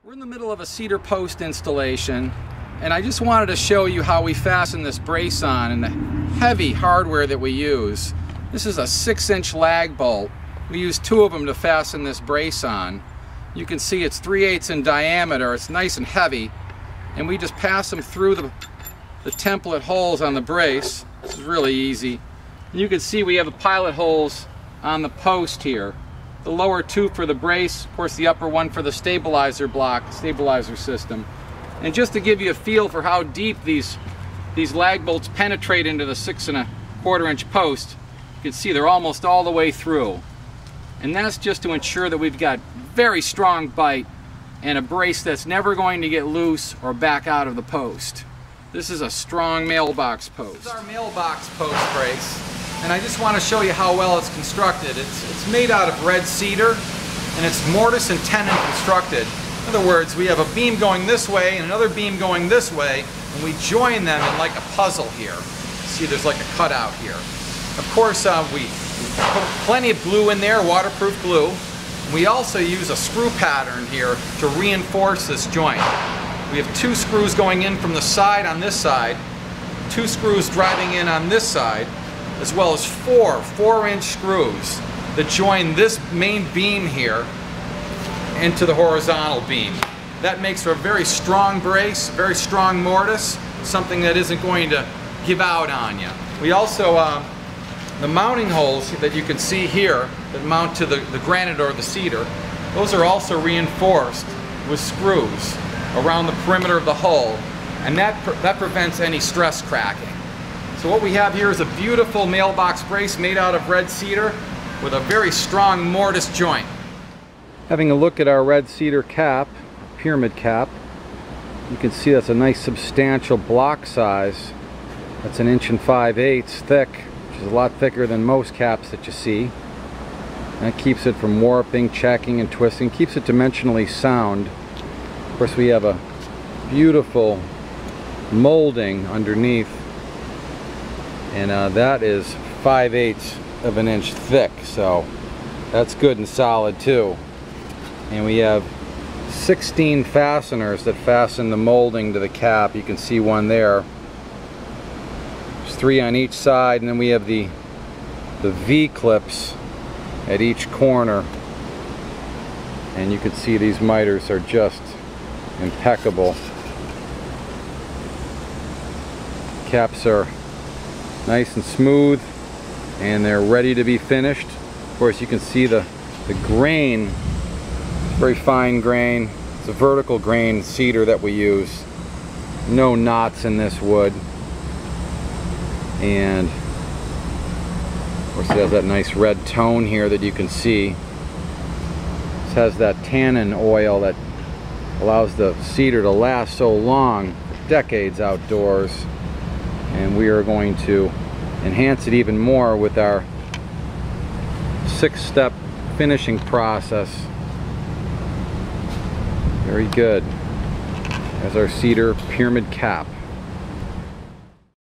We're in the middle of a cedar post installation, and I just wanted to show you how we fasten this brace on and the heavy hardware that we use. This is a 6-inch lag bolt. We use 2 of them to fasten this brace on. You can see it's 3/8 in diameter. It's nice and heavy, and we just pass them through the template holes on the brace. This is really easy. And you can see we have the pilot holes on the post here. The lower 2 for the brace, of course the upper one for the stabilizer block, stabilizer system. And just to give you a feel for how deep these lag bolts penetrate into the 6¼ inch post, you can see they're almost all the way through. And that's just to ensure that we've got very strong bite and a brace that's never going to get loose or back out of the post. This is a strong mailbox post. This is our mailbox post brace, and I just want to show you how well it's constructed. It's made out of red cedar, and it's mortise and tenon constructed. In other words, we have a beam going this way and another beam going this way, and we join them in like a puzzle here. See, there's like a cutout here. Of course, we put plenty of glue in there, waterproof glue. We also use a screw pattern here to reinforce this joint. We have 2 screws going in from the side on this side, 2 screws driving in on this side, as well as 4 4-inch screws that join this main beam here into the horizontal beam. That makes for a very strong brace, very strong mortise, something that isn't going to give out on you. We also, the mounting holes that you can see here that mount to the granite or the cedar, those are also reinforced with screws around the perimeter of the hull, and that prevents any stress cracking. So what we have here is a beautiful mailbox brace made out of red cedar with a very strong mortise joint. Having a look at our red cedar cap, pyramid cap, you can see that's a nice substantial block size. That's 1 5/8 inches thick, which is a lot thicker than most caps that you see. That keeps it from warping, checking, and twisting, keeps it dimensionally sound. Of course, we have a beautiful molding underneath, and that is 5/8 of an inch thick, so that's good and solid too. And we have 16 fasteners that fasten the molding to the cap. You can see one there. There's 3 on each side, and then we have the V-clips at each corner, and you can see these miters are just impeccable. Caps are nice and smooth, and they're ready to be finished. Of course, you can see the grain, very fine grain. It's a vertical grain cedar that we use. No knots in this wood, and of course it has that nice red tone here that you can see. This has that tannin oil that allows the cedar to last so long, decades outdoors, and we are going to enhance it even more with our 6-step finishing process. Very good. As our cedar pyramid cap.